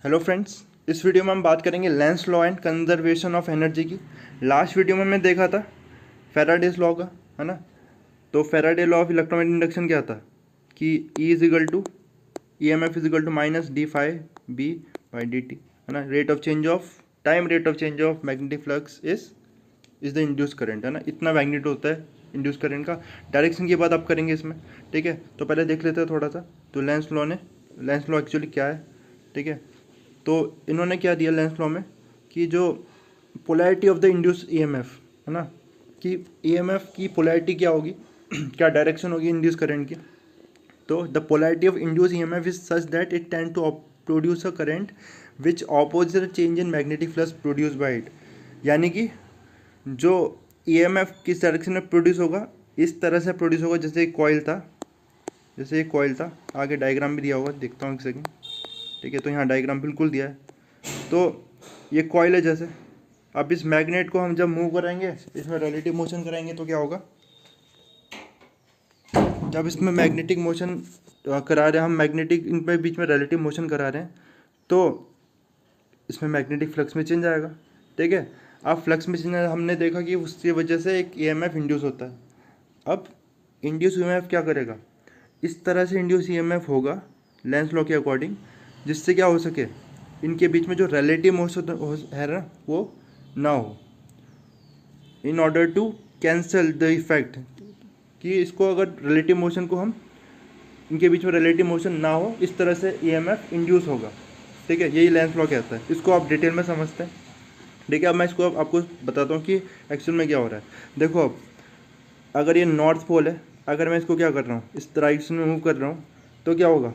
Hello friends, इस video में हम बात करेंगे Lenz law and conservation of energy की। लास्ट वीडियो में मैं देखा था फैराडेज लॉ का, है ना। तो Faraday law of electromagnetic induction क्या था कि E is equal to EMF is equal to minus d phi b by d t, है ना। Rate of change of time rate of change of magnetic flux is the induce current, है ना। इतना magnet होता है induce current का। Direction की बात आप करेंगे इसमें, ठीक है। तो पहले देख लेते हैं थोड़ा सा। तो लेंस लॉ एक्चुअली क्या है, ठीक है। तो इन्होंने क्या दिया लेंस लॉ में कि जो polarity of the induce EMF, है ना, कि ईएमएफ की पोलैरिटी क्या होगी क्या डायरेक्शन होगी इंड्यूस करंट की। तो the polarity of induce EMF is such that it tend to produce a current which opposite change in magnetic flux produce by it. यानी कि जो ईएमएफ किस डायरेक्शन में प्रोड्यूस होगा, इस तरह से प्रोड्यूस होगा जैसे एक कॉइल था, आगे डायग्राम भी दिया होगा, देखता हूँ एक सेकंड, ठीक है। तो यहाँ डायग्राम बिल्कुल दिया है। तो ये कॉइल है जैसे। अब इस मैग्नेट को हम जब मूव कराएंगे, इसमें रिलेटिव मोशन कराएंगे तो क्या होगा, जब इसमें मैग्नेटिक मोशन करा रहे हैं हम, मैग्नेटिक इनके बीच में रिलेटिव मोशन करा रहे हैं, तो इसमें मैग्नेटिक फ्लक्स में चेंज आएगा, ठीक है। अब फ्लक्स में चेंज हमने देखा कि उसकी वजह से एक ईएमएफ इंड्यूस होता है। अब इंड्यूस ईएमएफ क्या करेगा, इस तरह से इंड्यूस ईएमएफ होगा लेंस लॉ के अकॉर्डिंग, जिससे क्या हो सके, इनके बीच में जो रिलेटिव मोशन है ना वो ना हो, in order to cancel the effect, कि इसको अगर रिलेटिव मोशन को हम, इनके बीच में रिलेटिव मोशन ना हो, इस तरह से ईएमएफ इंड्यूस होगा, ठीक है। यही लेंस लॉ कहता है। इसको आप डिटेल में समझते हैं, ठीक है। अब मैं इसको आपको बताता हूँ कि एक्चुअल में क्या हो रहा है। देखो, अब अगर ये नॉर्थ पोल है, अगर मैं इसको क्या कर रहा हूँ, इस डायरेक्शन में मूव कर रहा हूँ, तो क्या होगा,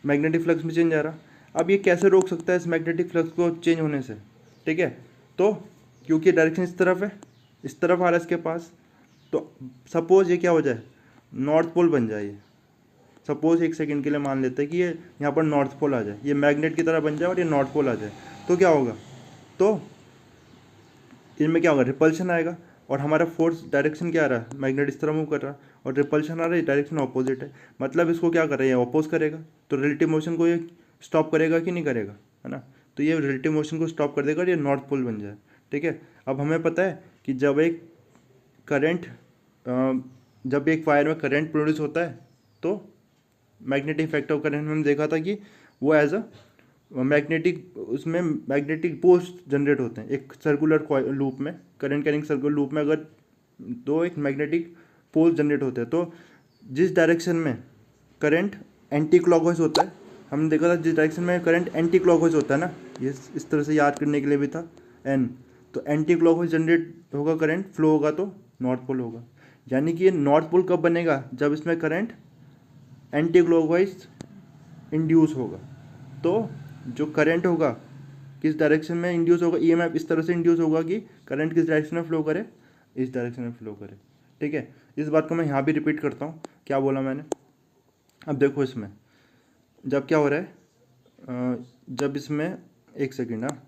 मैग्नेटिक फ्लक्स में चेंज आ रहा। अब ये कैसे रोक सकता है इस मैग्नेटिक फ्लक्स को चेंज होने से, ठीक है। तो क्योंकि डायरेक्शन इस तरफ है, इस तरफ आ रहा है इसके पास, तो सपोज ये क्या हो जाए, नॉर्थ पोल बन जाए ये। सपोज एक सेकंड के लिए मान लेते हैं कि ये यहाँ पर नॉर्थ पोल आ जाए, ये मैग्नेट की तरह बन जाए और ये नॉर्थ पोल आ जाए, तो क्या होगा, तो इनमें क्या होगा, रिपल्शन आएगा। और हमारा फोर्स डायरेक्शन क्या आ रहा है, मैग्नेट इस तरह मूव कर रहा है, और रिपल्शन आ रहा है, डायरेक्शन ऑपोजिट है। मतलब इसको क्या कर रहा है, ये अपोज करेगा। तो रिलेटिव मोशन को ये स्टॉप करेगा कि नहीं करेगा, है ना। तो ये रिलेटिव मोशन को स्टॉप कर देगा और ये नॉर्थ पोल बन जाए, ठीक है। अब हमें पता है कि करंट जब एक वायर में करंट प्रोड्यूस होता है, तो मैग्नेटिक इफेक्ट ऑफ करंट में हमने देखा था कि वो एज अ मैग्नेटिक, उसमें मैग्नेटिक पोल्स जनरेट होते हैं एक सर्कुलर लूप में, करंट कैरिंग सर्कुलर लूप में। अगर दो एक मैग्नेटिक पोल्स जनरेट होते हैं, तो जिस डायरेक्शन में करंट एंटी क्लॉकवाइज होता है, हमने देखा था जिस डायरेक्शन में करंट एंटी क्लॉकवाइज होता है ना, ये इस तरह से याद करने के लिए भी था एन। तो एंटी क्लॉकवाइज जनरेट होगा करंट, फ्लो होगा तो नॉर्थ पोल होगा। यानी कि ये नॉर्थ पोल कब बनेगा, जब इसमें करंट एंटी क्लॉकवाइज इंड्यूस होगा। तो जो करंट होगा किस डायरेक्शन में इंड्यूस होगा, ईएमएफ इस तरह से इंड्यूस होगा कि करंट किस डायरेक्शन में फ्लो करे, इस डायरेक्शन में फ्लो करे, ठीक है। इस बात को मैं यहाँ भी रिपीट करता हूँ, क्या बोला मैंने। अब देखो इसमें जब क्या हो रहा है, जब इसमें एक सेकेंड, हाँ,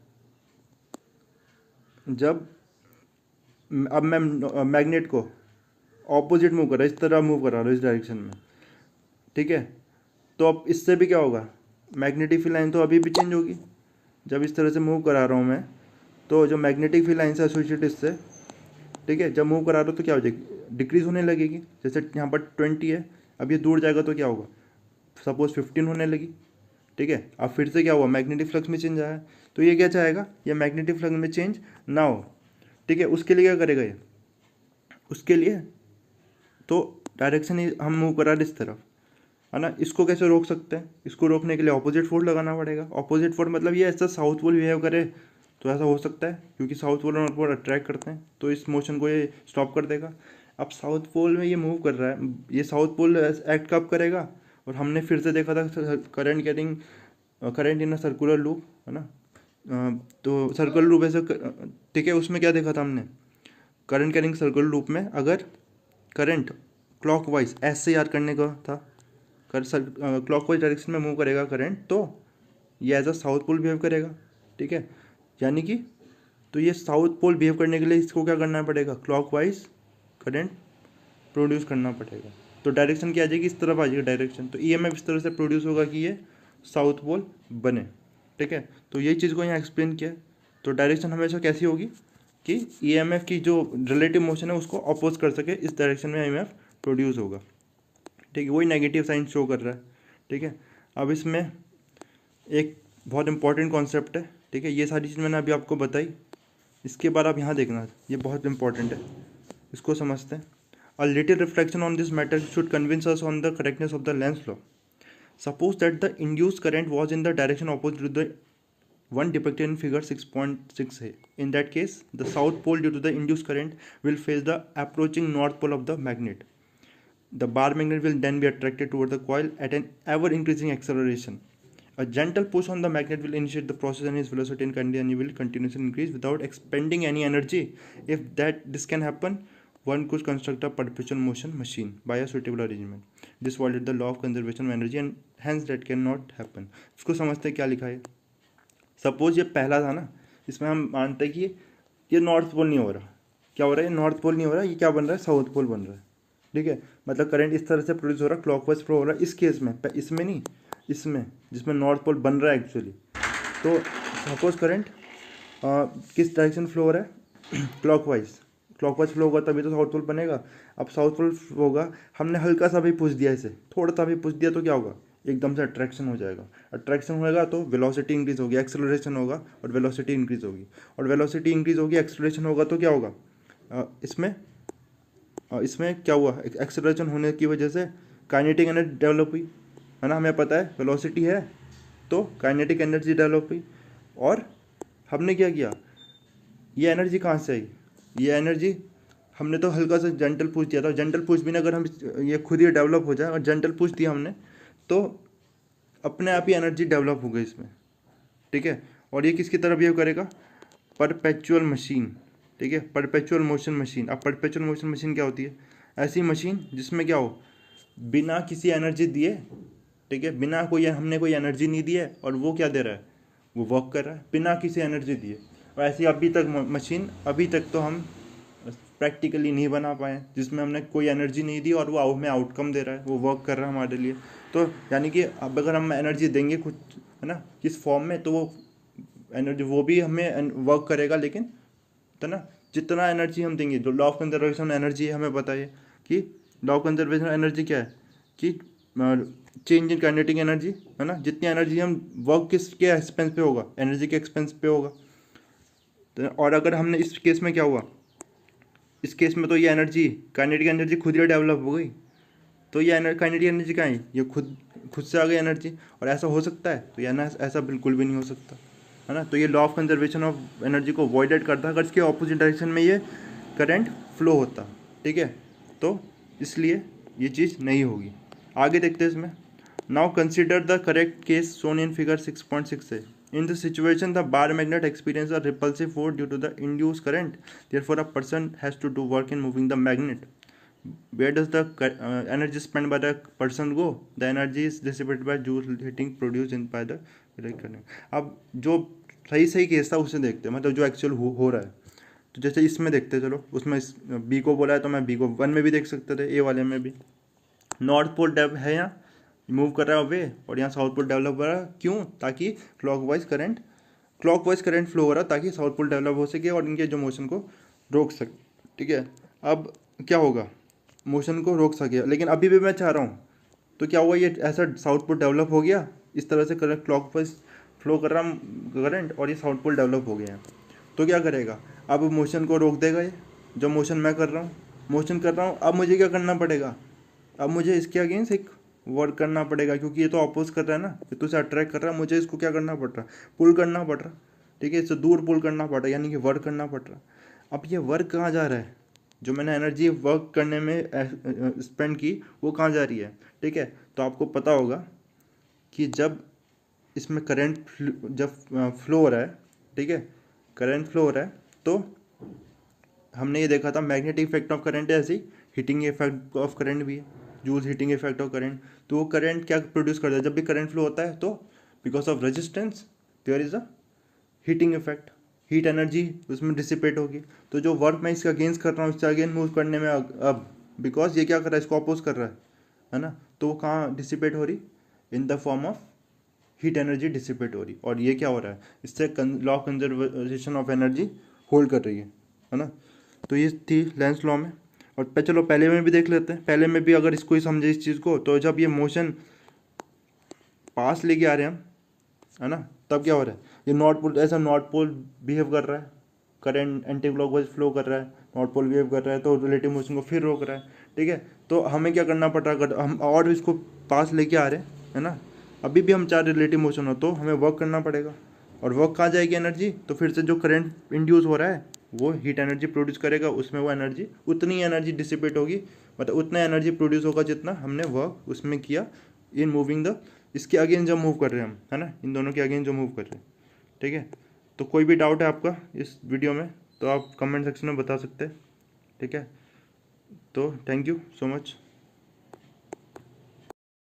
जब अब मैं मैग्नेट को ऑपोजिट मूव कर रहा है, इस तरह मूव कर रहा हूँ इस डायरेक्शन में, ठीक है। तो अब इससे भी क्या होगा, मैग्नेटिक फील्ड लाइन तो अभी भी चेंज होगी। जब इस तरह से मूव करा रहा हूँ मैं, तो जो मैग्नेटिक फील्ड लाइन से एसोसिएटेड इससे, ठीक है, जब मूव करा रहा हूँ तो क्या हो जाएगी, डिक्रीज होने लगेगी। जैसे यहाँ पर 20 है, अब ये दूर जाएगा तो क्या होगा, सपोज 15 होने लगी, ठीक है। अब फिर से क्या हुआ, मैग्नेटिक फ्लक्स में चेंज आया। तो ये क्या चाहेगा, ये मैग्नेटिक फ्लक्स में चेंज ना हो, ठीक है। उसके लिए क्या करेगा ये, उसके लिए तो डायरेक्शन ही हम मूव करा रहे इस तरफ, है ना। इसको कैसे रोक सकते हैं, इसको रोकने के लिए ऑपोजिट फोर्स लगाना पड़ेगा। ऑपोजिट फोर्स मतलब ये ऐसा साउथ पोल बिहेव करे तो ऐसा हो सकता है, क्योंकि साउथ पोल और नॉर्थ पोल अट्रैक्ट करते हैं, तो इस मोशन को ये स्टॉप कर देगा। अब साउथ पोल में ये मूव कर रहा है, ये साउथ पोल एक्ट कब करेगा, और हमने फिर से देखा था current in a circular loop, है ना। तो सर्कुलर लूप ऐसे, ठीक है, उसमें क्या देखा था हमने, करंट कैरिंग सर्कुलर लूप में अगर करंट क्लॉकवाइज ऐसे याद करने का था, क्लॉकवाइज डायरेक्शन में मूव करेगा करंट, तो ये as a south pole behave करेगा, ठीक है। यानी कि तो ये साउथ पोल बिहेव करने के लिए इसको क्या करना पड़ेगा, क्लॉकवाइज करंट प्रोड्यूस करना पड़ेगा। तो डायरेक्शन क्या आ जाएगी, इस तरफ आ जाएगी डायरेक्शन। तो ईएमएफ इस तरह से प्रोड्यूस होगा कि ये साउथ पोल बने, ठीक है। तो यही चीज़ को यहाँ एक्सप्लेन किया है। तो डायरेक्शन हमेशा कैसी होगी कि ईएमएफ की जो रिलेटिव मोशन है उसको अपोज कर सके, इस डायरेक्शन में ईएमएफ प्रोड्यूस होगा। ठीक है, वही नेगेटिव साइन शो कर रहा है। ठीक है, अब इसमें एक बहुत इंपॉर्टेंट कॉन्सेप्ट है। ठीक है, ये सारी चीज़ मैंने अभी आपको बताई, इसके बाद आप यहाँ देखना, ये बहुत इंपॉर्टेंट है, इसको समझते हैं। A little reflection on this matter should convince us on the correctness of the Lenz law. Suppose that the induced current was in the direction opposite to the one depicted in figure 6.6a. In that case, the south pole due to the induced current will face the approaching north pole of the magnet. The bar magnet will then be attracted toward the coil at an ever increasing acceleration. A gentle push on the magnet will initiate the process and its velocity and continuity will continuously increase without expending any energy. If this can happen, one could construct a perpetual motion machine by a suitable arrangement. This violates the law of conservation of energy and hence that cannot happen. इसको समझते हैं क्या लिखा है। Suppose ये पहला था ना, इसमें हम मानते हैं कि ये नॉर्थ पोल नहीं हो रहा। क्या हो रहा है? ये नॉर्थ पोल नहीं हो रहा, ये क्या बन रहा है? साउथ पोल बन रहा है। ठीक है, मतलब करंट इस तरह से प्रोड्यूस हो रहा है, क्लॉकवाइज फ्लो हो रहा है। इस केस में, इसमें नहीं, इसमें जिसमें नॉर्थ पोल बन रहा है एक्चुअली। तो सपोज करंट किस डायरेक्शन फ्लो हो रहा है? क्लॉकवाइज फ्लो होगा तभी तो साउथ पोल बनेगा। अब साउथ पोल होगा, हमने हल्का सा भी पुश दिया, इसे थोड़ा सा भी पुश दिया तो क्या होगा? एकदम से अट्रैक्शन हो जाएगा। अट्रैक्शन होगा तो वेलोसिटी इंक्रीज होगी, एक्सेलरेशन होगा और वेलोसिटी इंक्रीज होगी, और वेलोसिटी इंक्रीज होगी, एक्सेलरेशन होगा तो क्या होगा? इसमें क्या हुआ? एक्सेलरेशन होने की वजह से काइनेटिक एनर्जी डेवलप हुई, है ना। हमें पता है वेलोसिटी है तो काइनेटिक एनर्जी डेवलप हुई। और हमने क्या किया? ये एनर्जी कहाँ से आई? ये एनर्जी हमने तो हल्का सा जेंटल पुश दिया था। जेंटल पुश भी ना, अगर हम ये खुद ही डेवलप हो जाए, और जेंटल पुश दिया हमने तो अपने आप ही एनर्जी डेवलप हो गई इसमें। ठीक है, और ये किसकी तरह बिहेव करेगा? Perpetual machine. ठीक है, परपेचुअल मोशन मशीन। अब परपेचुअल मोशन मशीन क्या होती है? ऐसी मशीन जिसमें क्या हो, बिना किसी एनर्जी दिए, ठीक है, बिना कोई हमने कोई एनर्जी नहीं दी है और वो क्या दे रहा है? वो वर्क कर रहा है बिना किसी एनर्जी दिए। और ऐसी अभी तक मशीन अभी तक तो हम प्रैक्टिकली नहीं बना पाए जिसमें हमने कोई एनर्जी नहीं दी और वो हमें आउटकम दे रहा है, वो वर्क कर रहा है हमारे लिए। तो यानी कि अब अगर हम एनर्जी देंगे कुछ, है ना, किस फॉर्म में, तो वो एनर्जी वो भी हमें वर्क करेगा, लेकिन तो ना जितना एनर्जी हम देंगे, जो लॉ ऑफ कंजर्वेशन एनर्जी है, हमें बताइए कि लॉ ऑफ कंजर्वेशन एनर्जी क्या है कि चेंज इन काइनेटिक एनर्जी, है ना। जितनी एनर्जी हम वर्क किसके एक्सपेंस पे होगा? एनर्जी के एक्सपेंस पे होगा। तो और अगर हमने इस केस में क्या हुआ? इस केस में तो ये एनर्जी, काइनेटिक एनर्जी खुद ही डेवलप हो गई। तो ये काइनेटिक एनर्जी कहाँ है? ये खुद से आ गई एनर्जी। और ऐसा हो सकता है? तो यानी ऐसा बिल्कुल भी नहीं हो सकता, है ना। तो ये law of conservation of energy को अवॉइडेड करता है अगर इसके ऑपोजिट डायरेक्शन में ये करंट फ्लो होता। ठीक है, तो इसलिए ये चीज़ नहीं होगी। आगे देखते हैं इसमें। Now consider the correct case shown in figure 6.6 है। In this situation, the bar magnet experiences a repulsive force due to the induced current. Therefore, a person has to do work in moving the magnet. Where does the energy spent by the person go? The energy is dissipated by joule heating produced in by the electric current. अब जो सही case था उसे देखते हैं, मतलब जो actual हो रहा है। तो जैसे इसमें देखते हैं, चलो उसमें बी को बोला है तो मैं बी को 1 में भी देख सकते थे, ए वाले में भी। नॉर्थ पोल डेव है यहाँ, मूव कर रहा है वे, और यहाँ साउथ पोल डेवलप हो रहा है। क्यों? ताकि क्लॉकवाइज करंट फ्लो हो रहा है, ताकि साउथ पोल डेवलप हो सके और इनके जो मोशन को रोक सके। ठीक है, अब क्या होगा? मोशन को रोक सके, लेकिन अभी भी मैं चाह रहा हूँ तो क्या हुआ? ये ऐसा साउथ पोल डेवलप हो गया, इस तरह से करंट क्लॉकवाइज फ्लो कर रहा करंट, और ये साउथ पोल डेवलप हो गया है। तो क्या करेगा? अब मोशन को रोक देगा ये, जो मोशन मैं कर रहा हूँ। अब मुझे क्या करना पड़ेगा? अब मुझे इसके अगेंस्ट एक वर्क करना पड़ेगा, क्योंकि ये तो अपोज कर रहा है ना, ये तो इसे अट्रैक्ट कर रहा है। मुझे इसको क्या करना पड़ रहा है? पुल करना पड़ रहा। ठीक है, इससे दूर पुल करना पड़ रहा है, यानी कि वर्क करना पड़ रहा। अब ये वर्क कहाँ जा रहा है? जो मैंने एनर्जी वर्क करने में स्पेंड की, वो कहाँ जा रही है? ठीक है, तो आपको पता होगा कि जब इसमें करंट जब फ्लो हो रहा है, ठीक है, करंट फ्लो हो रहा है, तो हमने ये देखा था मैग्नेटिक इफेक्ट ऑफ करंट है, ऐसी हीटिंग इफेक्ट ऑफ करंट भी है, Joule's heating effect of current. तो वो करंट क्या प्रोड्यूस करता है? जब भी करंट फ्लो होता है तो because of resistance there is a heating effect, heat energy उसमें डिसिपेट होगी। तो जो वर्क मैं इसका अगेंस्ट कर रहा हूँ, इससे अगेंस्ट मूव करने में, अब बिकॉज ये क्या कर रहा है? इसको अपोज कर रहा है ना, तो वो कहाँ डिसिपेट हो रही? In the form of heat energy dissipate हो रही, और ये क्या हो रहा है, इससे law of conservation of energy hold कर रही है ना। तो ये थी लेंस लॉ में। और चलो पहले में भी देख लेते हैं, पहले में भी अगर इसको ही समझे इस चीज़ को, तो जब ये मोशन पास लेके आ रहे हैं हम, है ना, तब क्या हो रहा है, ये नॉर्थ पोल, ऐसा नॉर्थ पोल बिहेव कर रहा है, करंट एंटी क्लॉकवाइज फ्लो कर रहा है, नॉर्थ पोल बिहेव कर रहा है, तो रिलेटिव मोशन को फिर रोक रहा है, ठीक है। तो हमें क्या करना पड़ रहा है, अगर हम और इसको पास लेके आ रहे हैं, है ना, अभी भी हम चाह रिलेटिव मोशन हो, तो हमें वर्क करना पड़ेगा। और वर्क कहाँ जाएगी एनर्जी, तो फिर से जो करंट इंड्यूस हो रहा है वो हीट एनर्जी प्रोड्यूस करेगा, उसमें वो एनर्जी, उतनी एनर्जी डिसिपेट होगी, मतलब उतना एनर्जी प्रोड्यूस होगा जितना हमने वर्क उसमें किया इन मूविंग द, इसके अगेंस्ट जब मूव कर रहे हैं हम, है ना, इन दोनों के अगेंस्ट जो मूव कर रहे हैं, ठीक है। तो कोई भी डाउट है आपका इस वीडियो में तो आप कमेंट सेक्शन में बता सकते हैं, ठीक है। तो थैंक यू सो मच।